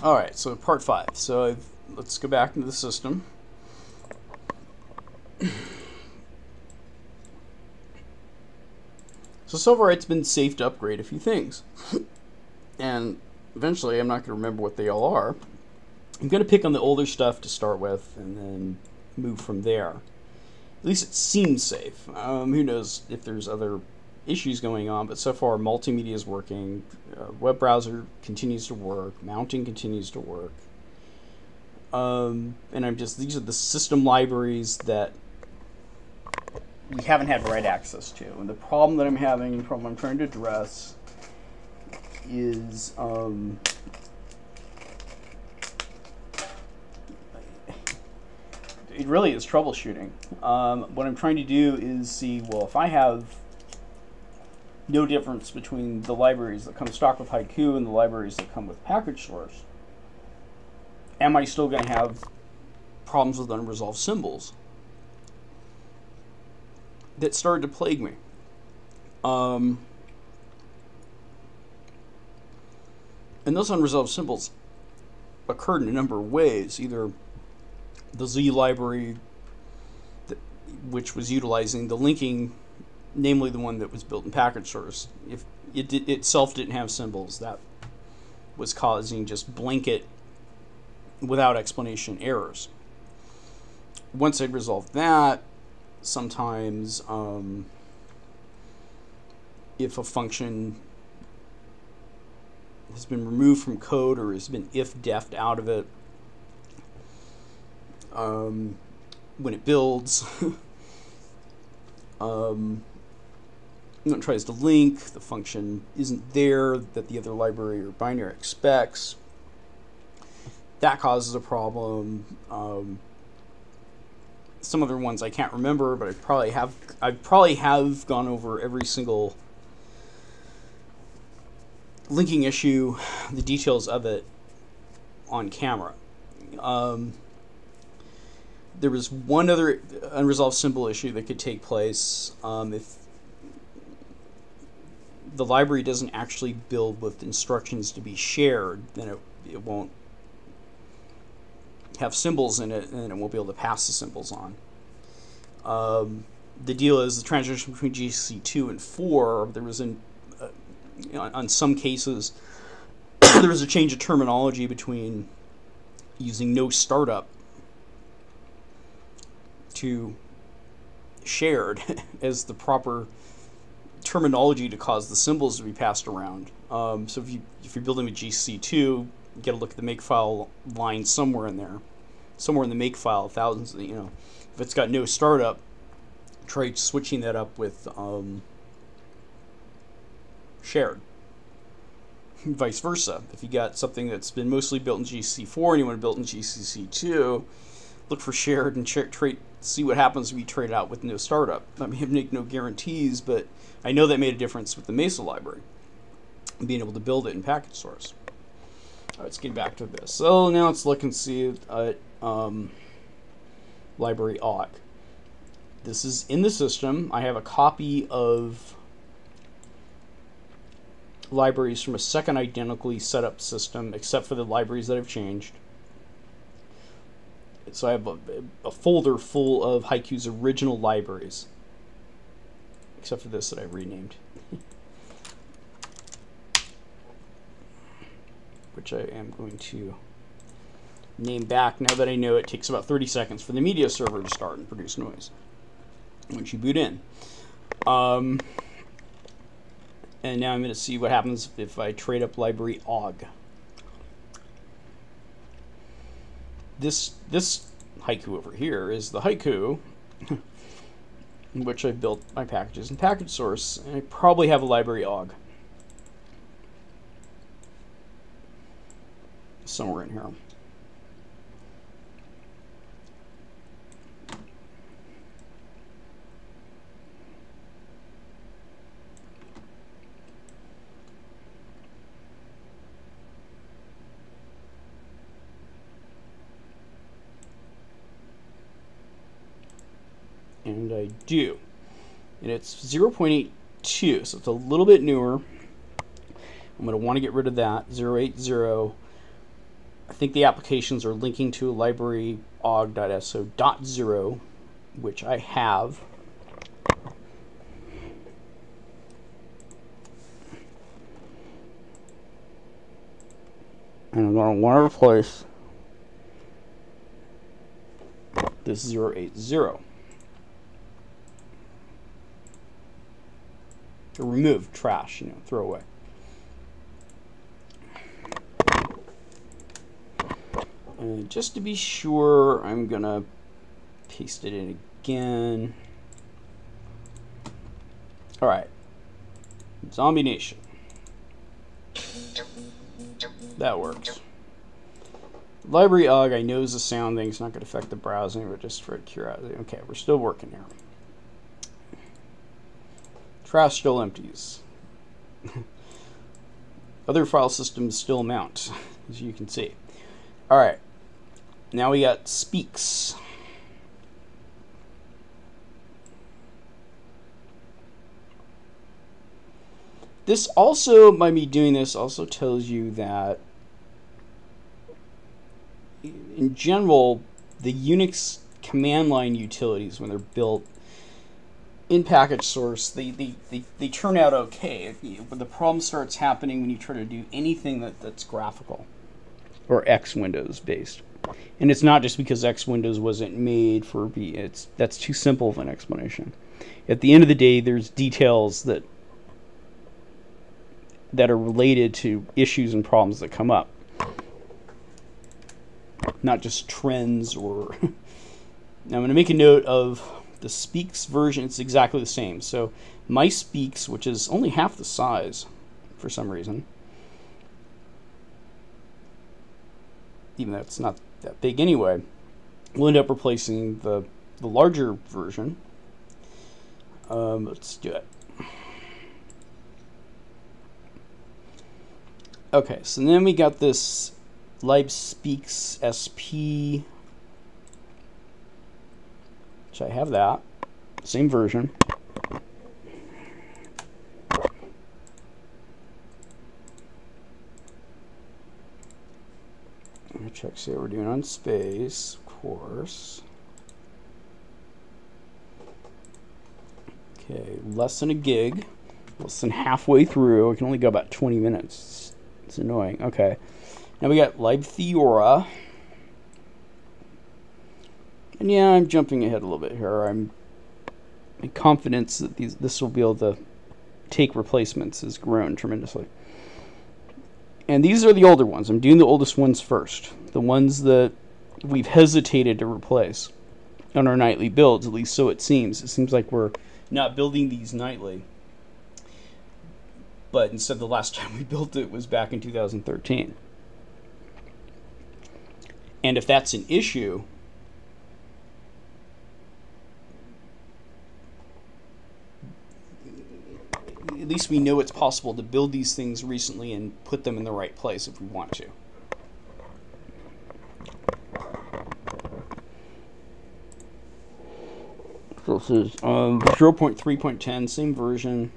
Alright, so part 5. So let's go back into the system. So far it's been safe to upgrade a few things. And eventually I'm not going to remember what they all are. I'm going to pick on the older stuff to start with and then move from there. At least it seems safe. Who knows if there's other issues going on, but so far multimedia is working, web browser continues to work, mounting continues to work, and these are the system libraries that we haven't had write access to. And the problem that I'm having, the problem I'm trying to address is it really is troubleshooting. What I'm trying to do is see, well, if I have no difference between the libraries that come stock with Haiku and the libraries that come with package source, am I still going to have problems with unresolved symbols? That started to plague me. And those unresolved symbols occurred in a number of ways. Either the Z library, which was utilizing the linking, namely the one that was built in package source, if it itself didn't have symbols, that was causing just blanket, without explanation, errors. Once I'd resolved that, sometimes if a function has been removed from code or has been if-def'd out of it, when it builds, when it tries to link, the function isn't there that the other library or binary expects. That causes a problem. Some other ones I can't remember, but I probably have gone over every single linking issue, the details of it, on camera. There was one other unresolved symbol issue that could take place if the library doesn't actually build with instructions to be shared, then it won't have symbols in it, and it won't be able to pass the symbols on. The deal is the transition between GCC 2 and 4, there was on some cases, there was a change of terminology between using no startup to shared as the proper terminology to cause the symbols to be passed around. So if you're building with GCC 2, you got to look at the makefile line somewhere in there, somewhere in the makefile, thousands. If it's got no startup, try switching that up with shared. Vice versa. If you got something that's been mostly built in GCC 4 and you want to build in GCC 2, look for shared and see what happens if you trade out with no startup. I mean, make no guarantees, but I know that made a difference with the Mesa library, being able to build it in package source. All right, let's get back to this. So now let's look and see at library awk. This is in the system. I have a copy of libraries from a second identically set up system, except for the libraries that have changed. So I have a folder full of Haiku's original libraries, except for this that I've renamed, which I am going to name back now that I know it takes about 30 seconds for the media server to start and produce noise once you boot in. And now I'm going to see what happens if I trade up library OG. This Haiku over here is the Haiku in which I built my packages in package source, and I probably have a library OG somewhere in here. And I do. And it's 0.82, so it's a little bit newer. I'm going to want to get rid of that. 0.80. I think the applications are linking to a library aug.so.0, which I have. And I'm going to want to replace this 080. Or remove, trash, throw away. And just to be sure, I'm going to paste it in again. All right. Zombie Nation. That works. Library aug, I know is a sound thing. It's not going to affect the browsing, but just for curiosity. Okay, we're still working here. Trash still empties. Other file systems still mount, as you can see. All right. Now we got speaks. This also, by me doing this, also tells you that in general, the Unix command line utilities, when they're built in package source, they turn out okay. When the problem starts happening when you try to do anything that's graphical or X Windows based. And it's not just because X Windows wasn't made for B. That's too simple of an explanation. At the end of the day, there's details that are related to issues and problems that come up. Not just trends or... Now I'm going to make a note of the Speaks version. It's exactly the same. So my Speaks, which is only half the size for some reason, even though it's not that big anyway, we'll end up replacing the larger version. Let's do it. Okay, so then we got this Lib Speaks SP, which I have that. Same version. Check, see what we're doing on space, of course. Okay, less than a gig, less than halfway through. I can only go about 20 minutes. It's annoying. Okay, now we got Lib Theora. And yeah, I'm jumping ahead a little bit here. I'm in confidence that this will be able to take replacements has grown tremendously. And these are the older ones. I'm doing the oldest ones first. The ones that we've hesitated to replace on our nightly builds, at least so it seems. It seems like we're not building these nightly. But instead, the last time we built it was back in 2013. And if that's an issue, at least we know it's possible to build these things recently and put them in the right place if we want to. So this is 0.3.10, same version.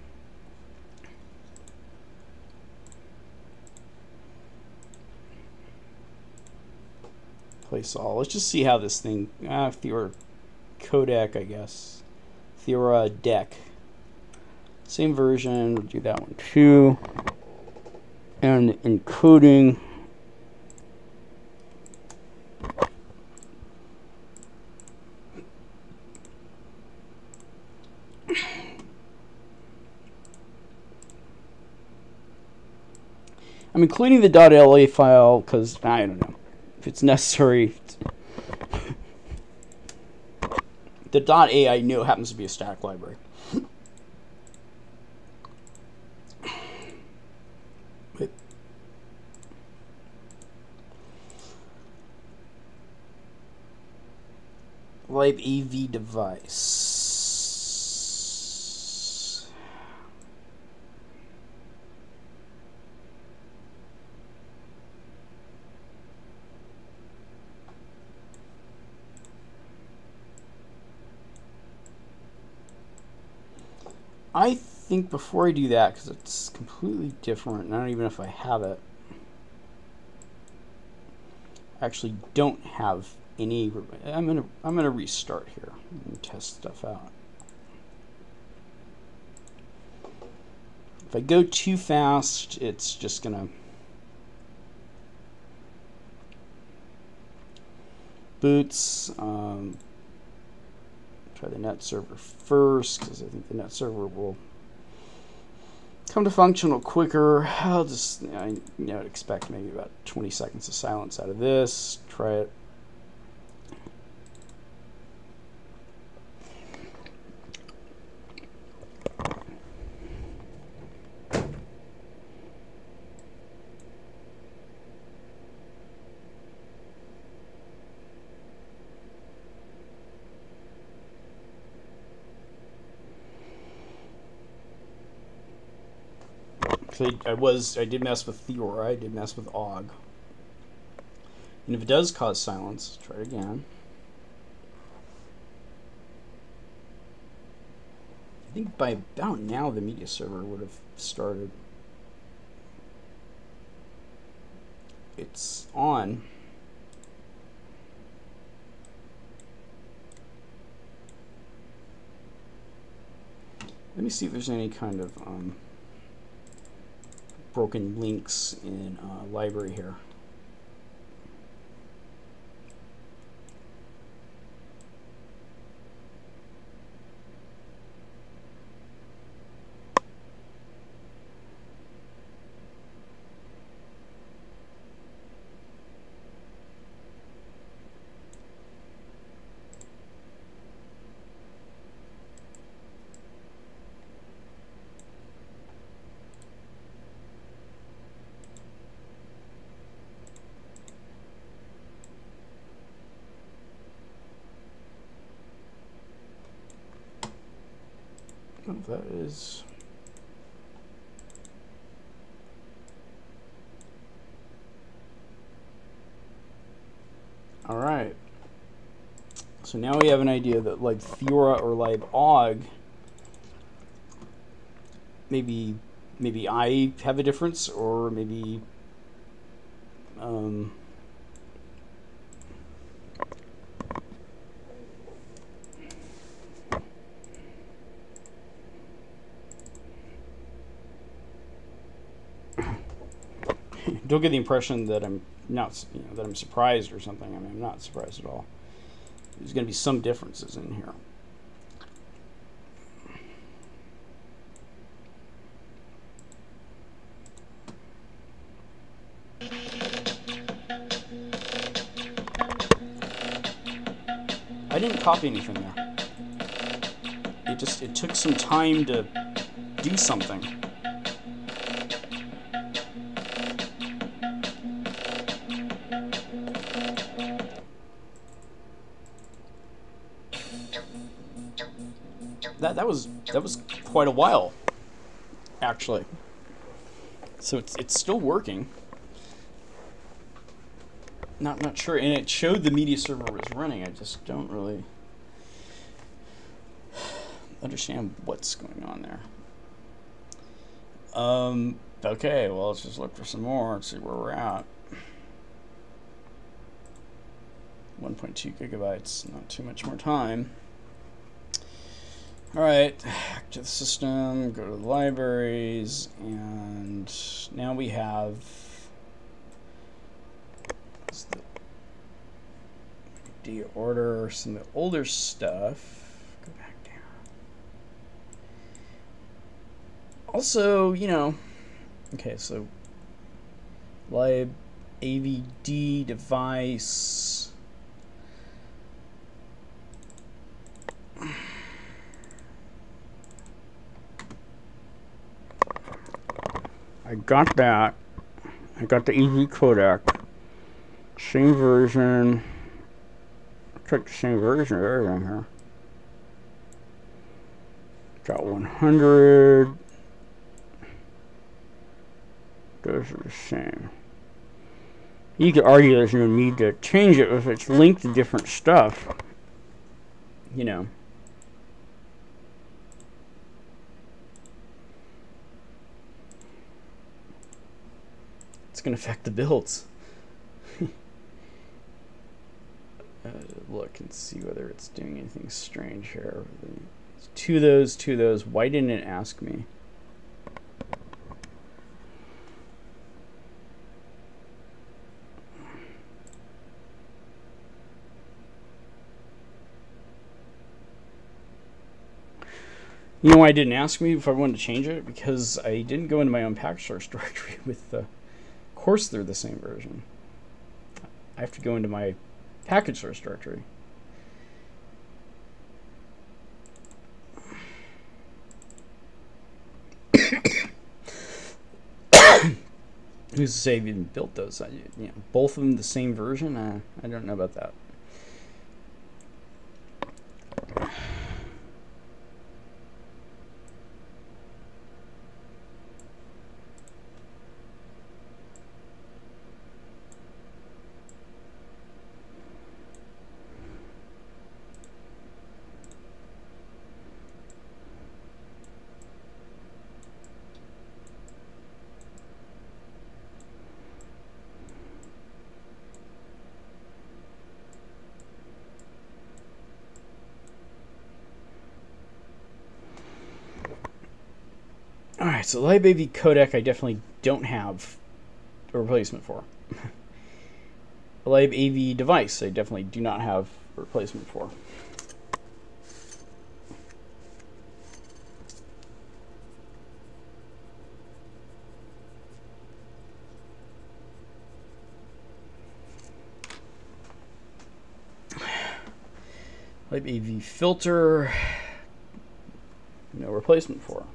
Place all. Let's just see how this thing, Theora codec, I guess. Theora deck. Same version, we'll do that one too. And encoding. I'm including the .la file because, I don't know, if it's necessary. The .a I know happens to be a static library. Lib AV device. I think before I do that, because it's completely different, and I don't even know if I have it. actually don't have any. I'm gonna restart here and test stuff out. If I go too fast, it's just gonna boots. Try the net server first, because I think the net server will come to functional quicker. I'll just, expect maybe about 20 seconds of silence out of this. Try it. I did mess with Theora, I did mess with Og. And if it does cause silence, try it again. I think by about now the media server would have started. It's on. Let me see if there's any kind of broken links in library here. Oh, that is. All right. So now we have an idea that like Theora or libOg, maybe I have a difference, or maybe don't get the impression that I'm not, that I'm surprised or something. I mean, I'm not surprised at all. There's going to be some differences in here. I didn't copy anything there. It took some time to do something. That was quite a while, actually. So it's still working. Not sure, and it showed the media server was running. I just don't really understand what's going on there. Okay, well, let's just look for some more and see where we're at. 1.2 gigabytes, not too much more time. All right, back to the system, go to the libraries, and now we have the D order, some of the older stuff. Go back down. Also, okay, so lib avd device. I got that. I got the EV codec. Same version. I took the same version of everything here. Got 100. Those are the same. You could argue there's no need to change it if it's linked to different stuff. It's going to affect the builds. look and see whether it's doing anything strange here. Two of those. Why didn't it ask me? You know why it didn't ask me if I wanted to change it? Because I didn't go into my own package source directory with the... Of course they're the same version. I have to go into my package source directory. Who's to say I've even built those? You know, both of them the same version? I don't know about that. Alright, so LibAV codec I definitely don't have a replacement for. LibAV device I definitely do not have a replacement for. LibAV filter, no replacement for.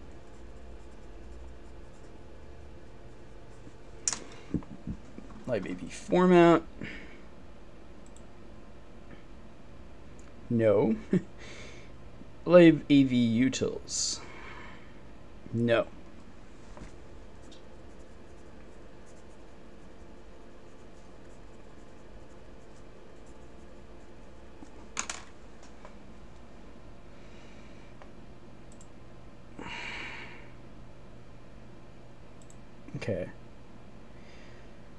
LibAV format, no. LibAV utils, no. Okay.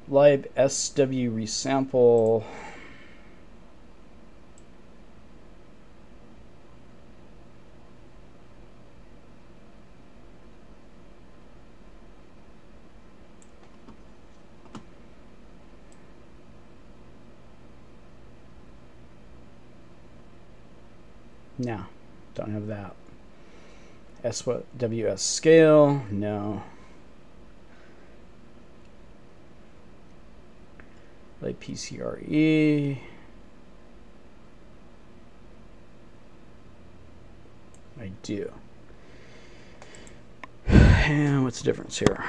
Lib SW resample. No, don't have that. SWS scale, no. Like PCRE. I do. And what's the difference here?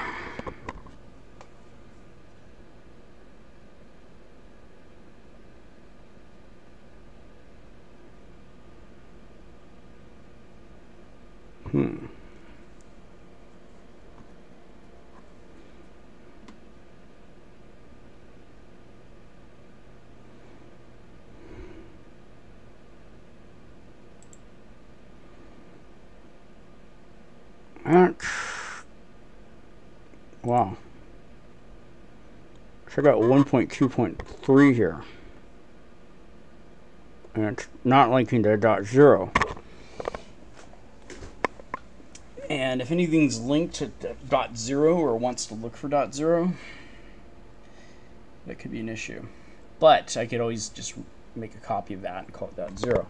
Wow. So I got 1.2.3 here. And it's not linking to .0. And if anything's linked to .0 or wants to look for .0, that could be an issue. But I could always just make a copy of that and call it .0.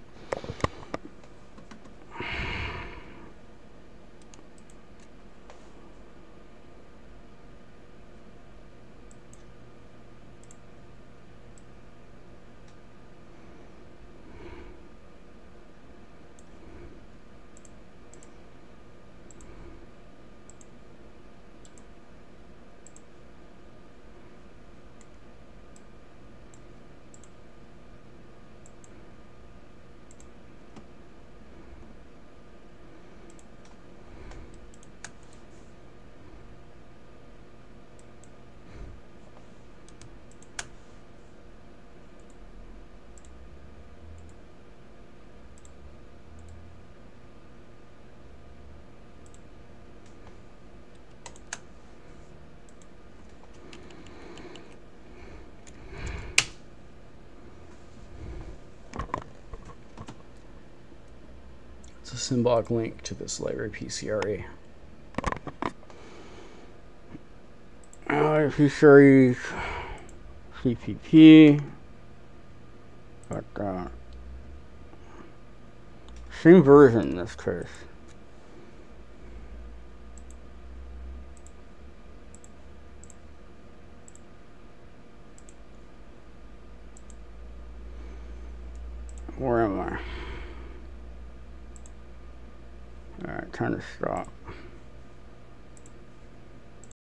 symbolic link to this library PCRE. PCRE CPP, but same version in this case. Where am I? Alright, time to stop.